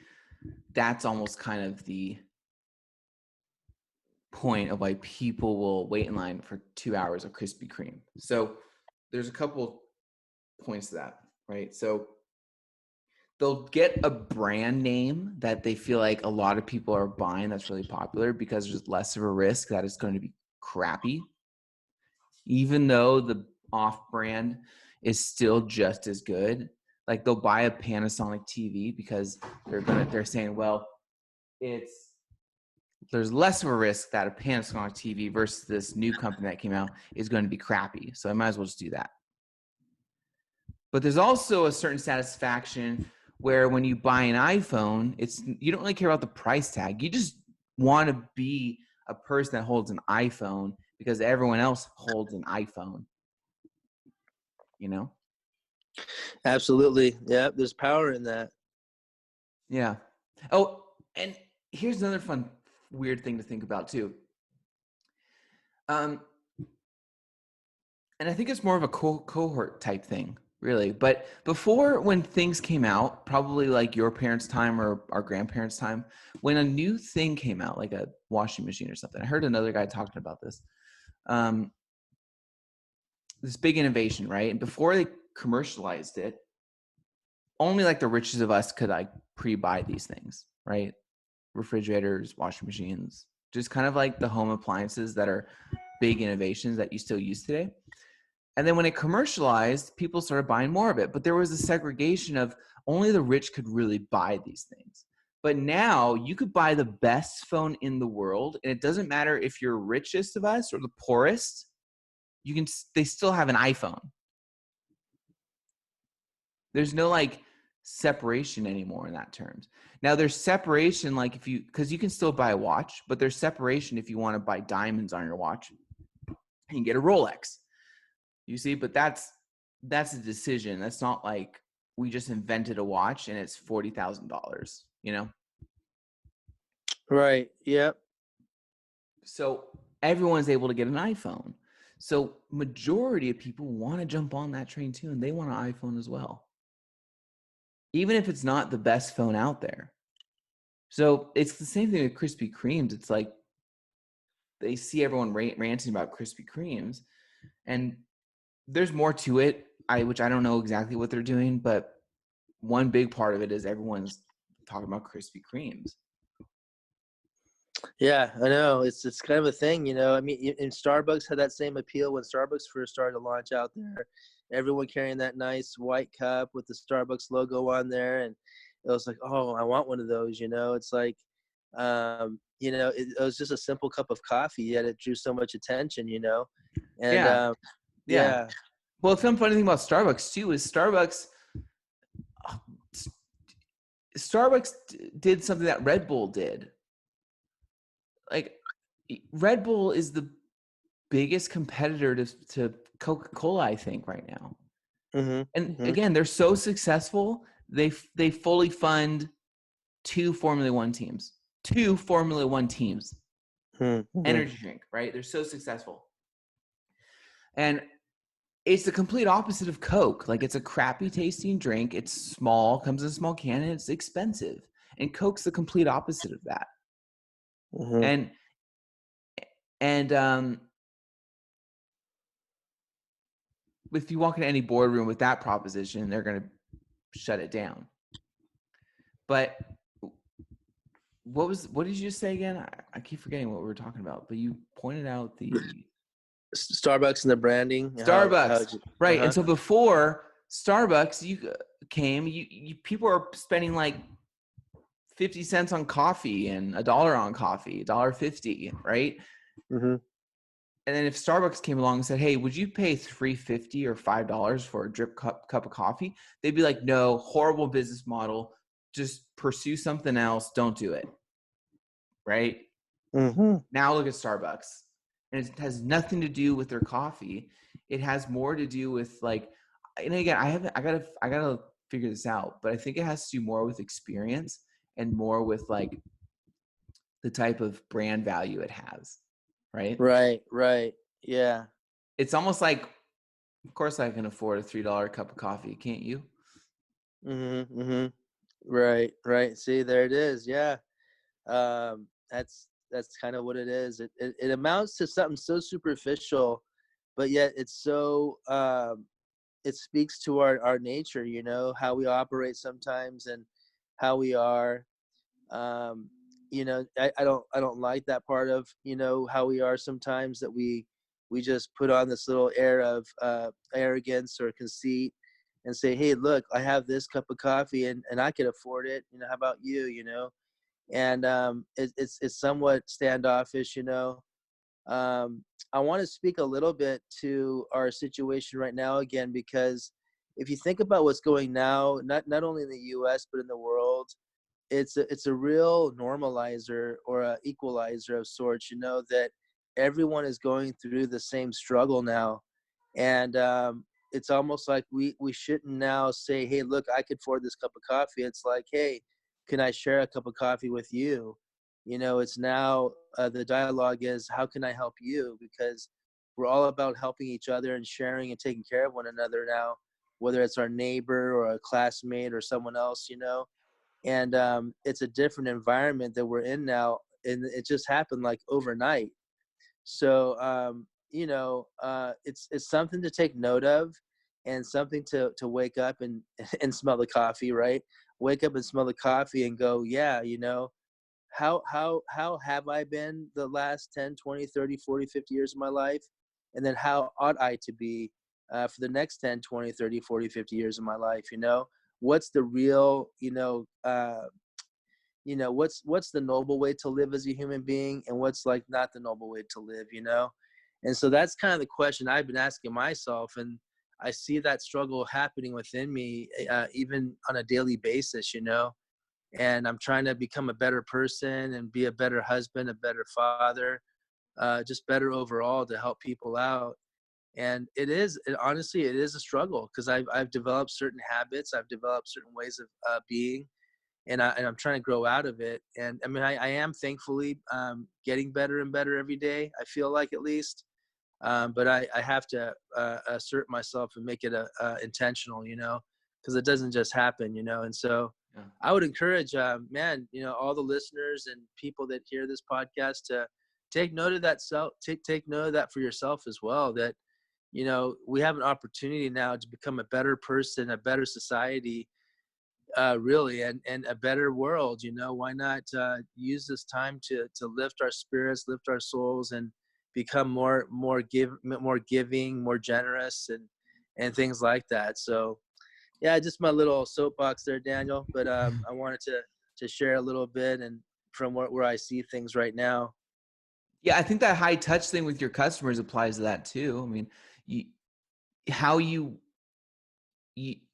that's almost kind of the point of why people will wait in line for 2 hours of Krispy Kreme. So there's a couple points to that, right? So they'll get a brand name that they feel like a lot of people are buying that's really popular because there's less of a risk that it's going to be crappy, even though the off brand is still just as good. Like they'll buy a Panasonic TV because they're saying, well, there's less of a risk that a Panasonic TV versus this new company that came out is going to be crappy. So I might as well just do that. But there's also a certain satisfaction where when you buy an iPhone, you don't really care about the price tag. You just want to be a person that holds an iPhone because everyone else holds an iPhone. Absolutely. Yeah, there's power in that. Yeah. Oh, and here's another fun, weird thing to think about too. And I think it's more of a cohort type thing, really. But before, when things came out, probably like your parents' time or our grandparents' time, when a new thing came out, like a washing machine or something, I heard another guy talking about this. This big innovation, right? And before they commercialized it, only like the richest of us could like pre-buy these things, right? Refrigerators, washing machines, just kind of like the home appliances that are big innovations that you still use today. And then when it commercialized, people started buying more of it. But there was a segregation of only the rich could really buy these things. But now you could buy the best phone in the world, and it doesn't matter if you're richest of us or the poorest. They still have an iPhone. There's no like separation anymore in that terms. Now there's separation like because you can still buy a watch, but there's separation if you want to buy diamonds on your watch and get a Rolex. You see, but that's a decision. That's not like we just invented a watch and it's $40,000, Right. Yep. So everyone's able to get an iPhone. So majority of people want to jump on that train too, and they want an iPhone as well. Even if it's not the best phone out there. So it's the same thing with Krispy Kremes. It's like they see everyone ranting about Krispy Kremes, and there's more to it. Which I don't know exactly what they're doing, but one big part of it is everyone's talking about Krispy Kremes. Yeah, I know. It's kind of a thing, you know. I mean, and Starbucks had that same appeal when Starbucks first started to launch out there. Everyone carrying that nice white cup with the Starbucks logo on there, and it was like, oh, I want one of those. You know, it's like, you know, it was just a simple cup of coffee, yet it drew so much attention. You know, and Yeah, yeah. yeah. Well, some funny thing about Starbucks too is Starbucks did something that Red Bull did. Like, Red Bull is the biggest competitor to Coca-Cola, I think, right now. And again, they're so successful, they fully fund two Formula One teams. Energy drink, right? They're so successful. And it's the complete opposite of Coke. Like, it's a crappy tasting drink. It's small, comes in a small can, and it's expensive. And Coke's the complete opposite of that. And if you walk into any boardroom with that proposition, they're going to shut it down. But what did you just say again? I keep forgetting what we were talking about, but you pointed out the Starbucks and the branding. Starbucks, right? And so before Starbucks, you people are spending like 50 cents on coffee and $1 on coffee, $1.50, right? And then if Starbucks came along and said, "Hey, would you pay $3.50 or $5 for a drip cup of coffee?" They'd be like, "No, horrible business model. Just pursue something else. Don't do it." Right? Now look at Starbucks, and it has nothing to do with their coffee. It has more to do with, like, and again, I gotta figure this out, but I think it has to do more with experience and more with like the type of brand value it has. Right? Right. Yeah. It's almost like, of course I can afford a $3 cup of coffee. Can't you? Right. See, there it is. Yeah. That's kind of what it is. It amounts to something so superficial, but yet it's so it speaks to our nature, you know, how we operate sometimes and how we are. You know, I don't like that part of, you know, how we are sometimes, that we just put on this little air of arrogance or conceit and say, hey, look, I have this cup of coffee and I can afford it. You know, how about you? You know, and it's somewhat standoffish. You know, I want to speak a little bit to our situation right now again, because if you think about what's going now, not only in the U.S. but in the world, it's a real normalizer or a equalizer of sorts. You know, that everyone is going through the same struggle now, and it's almost like we shouldn't now say, hey, look, I could afford this cup of coffee. It's like, hey, can I share a cup of coffee with you? You know, it's now the dialogue is, how can I help you? Because we're all about helping each other and sharing and taking care of one another now, whether it's our neighbor or a classmate or someone else, you know. And it's a different environment that we're in now, and it just happened like overnight. So you know, it's something to take note of, and something to wake up and and smell the coffee, right? Wake up and smell the coffee and go, yeah, you know, how have I been the last 10, 20, 30, 40, 50 years of my life? And then how ought I to be for the next 10, 20, 30, 40, 50 years of my life? You know, what's the real, you know, what's the noble way to live as a human being, and what's like not the noble way to live, you know? And so that's kind of the question I've been asking myself. And I see that struggle happening within me, even on a daily basis, you know? And I'm trying to become a better person and be a better husband, a better father, just better overall to help people out. And honestly, it is a struggle, because I've developed certain habits, I've developed certain ways of being, and I'm trying to grow out of it. And I mean, I am thankfully getting better and better every day, I feel like, at least. But I have to assert myself and make it intentional, you know, because it doesn't just happen, you know. And so Yeah. I would encourage, man, you know, all the listeners and people that hear this podcast to take note of that take note of that for yourself as well, that we have an opportunity now to become a better person, a better society, really, and a better world. Why not use this time to lift our spirits, lift our souls, and become more giving, more generous, and things like that. So yeah, just my little soapbox there, Daniel. But I wanted to share a little bit and from where I see things right now. Yeah, I think that high touch thing with your customers applies to that too. I mean, you how you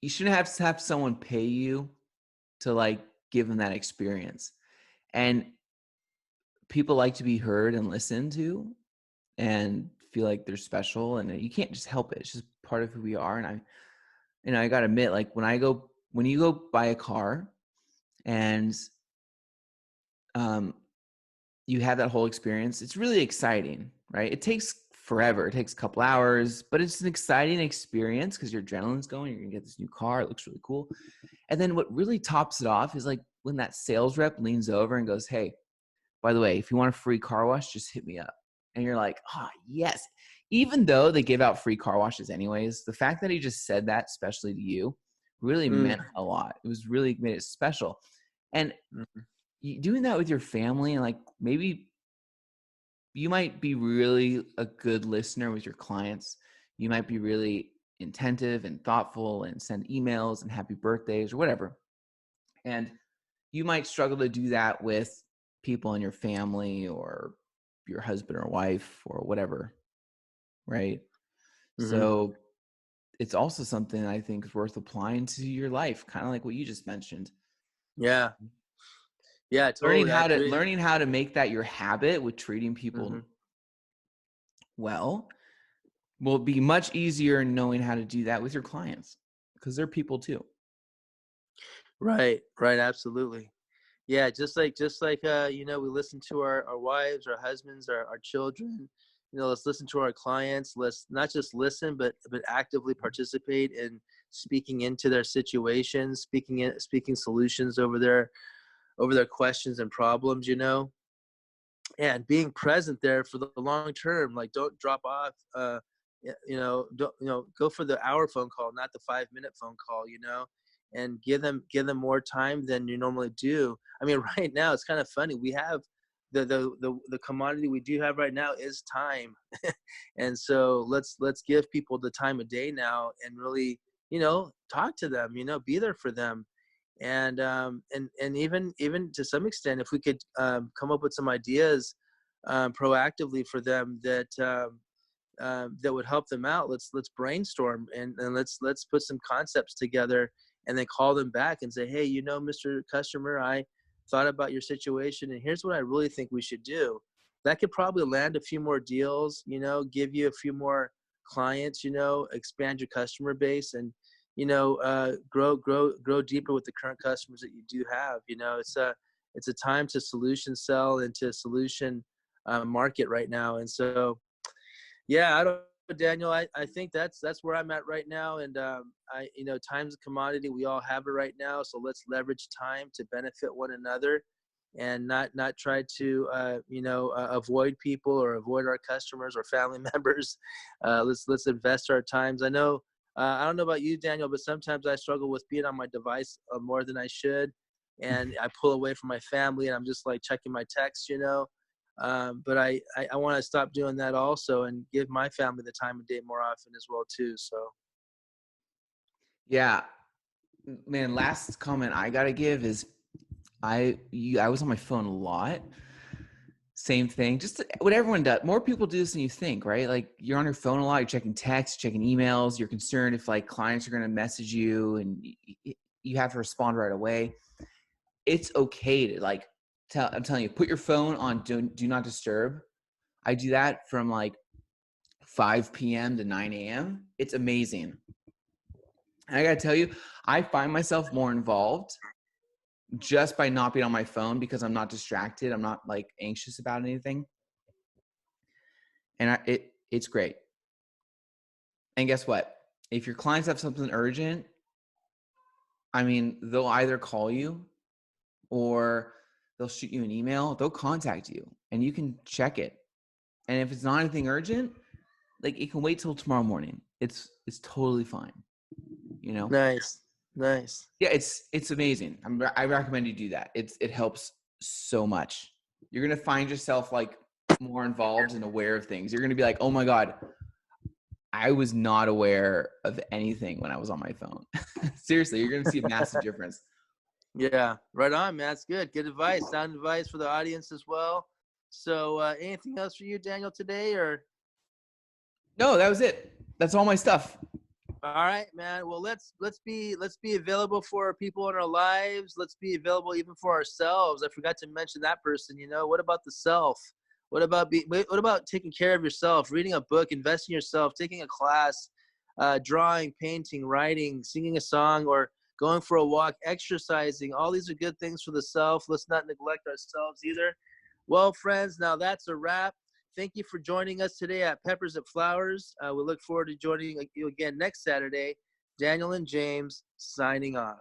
shouldn't have to have someone pay you to like give them that experience. And people like to be heard and listened to and feel like they're special, and you can't just help it. It's just part of who we are. And I got to admit, like when you go buy a car and um you have that whole experience, it's really exciting, right? It takes forever. It takes a couple hours, but it's an exciting experience because your adrenaline's going. You're going to get this new car. It looks really cool. And then what really tops it off is like when that sales rep leans over and goes, "Hey, by the way, if you want a free car wash, just hit me up." And you're like, "Ah, oh, yes." Even though they give out free car washes anyways, the fact that he just said that, especially to you, really Mm, meant a lot. It was really made it special. And mm, doing that with your family, and like maybe you might be really a good listener with your clients. You might be really attentive and thoughtful and send emails and happy birthdays or whatever. And you might struggle to do that with people in your family or your husband or wife or whatever, right? hmm So it's also something I think is worth applying to your life, kind of like what you just mentioned. Yeah, yeah, totally. I agree. Learning how to make that your habit with treating people Hmm well will be much easier knowing how to do that with your clients because they're people too. Right, right, absolutely. Yeah, just like we listen to our wives, our husbands, our children. Let's listen to our clients. Let's not just listen, but actively participate in speaking into their situations, speaking solutions over their questions and problems. And being present there for the long term. Like, don't drop off. Don't go for the hour phone call, not the 5 minute phone call. And give them more time than you normally do. I mean, right now it's kind of funny. We have the commodity we do have right now is time, and so let's give people the time of day now and really talk to them. Be there for them, and even to some extent, if we could come up with some ideas proactively for them that would help them out. Let's brainstorm and let's put some concepts together and then call them back and say, hey, Mr. Customer, I thought about your situation and here's what I really think we should do. That could probably land a few more deals, give you a few more clients, expand your customer base and grow deeper with the current customers that you do have. It's a time to solution sell and to solution market right now. And so yeah, I don't know, Daniel. I think that's where I'm at right now, and time's a commodity. We all have it right now, so let's leverage time to benefit one another, and not try to avoid people or avoid our customers or family members. Let's invest our times. I don't know about you, Daniel, but sometimes I struggle with being on my device more than I should, and I pull away from my family, and I'm just like checking my texts. But I want to stop doing that also and give my family the time of day more often as well too. So Yeah, man. Last comment I gotta give is I was on my phone a lot. Same thing, just what everyone does. More people do this than you think, right? Like you're on your phone a lot. You're checking texts, checking emails. You're concerned if like clients are going to message you, and you have to respond right away. It's okay to like I'm telling you, put your phone on do not disturb. I do that from like 5 p.m. to 9 a.m. It's amazing. And I got to tell you, I find myself more involved just by not being on my phone because I'm not distracted. I'm not like anxious about anything. And it's great. And guess what? If your clients have something urgent, I mean, they'll either call you or they'll shoot you an email. They'll contact you and you can check it. And if it's not anything urgent, like it can wait till tomorrow morning. It's totally fine. You know? Nice. Nice. Yeah, it's amazing. I recommend you do that. It helps so much. You're gonna find yourself like more involved and aware of things. You're gonna be like, oh my God, I was not aware of anything when I was on my phone. Seriously, you're gonna see a massive difference. Yeah, right on, man. That's good. Good advice. Sound advice for the audience as well. So, anything else for you, Daniel, today, or? No, that was it. That's all my stuff. All right, man. Well, let's be available for people in our lives. Let's be available even for ourselves. I forgot to mention that person. You know, what about the self? What about taking care of yourself? Reading a book, investing in yourself, taking a class, drawing, painting, writing, singing a song, or going for a walk, exercising. All these are good things for the self. Let's not neglect ourselves either. Well, friends, now that's a wrap. Thank you for joining us today at Peppers at Flowers. We look forward to joining you again next Saturday. Daniel and James signing off.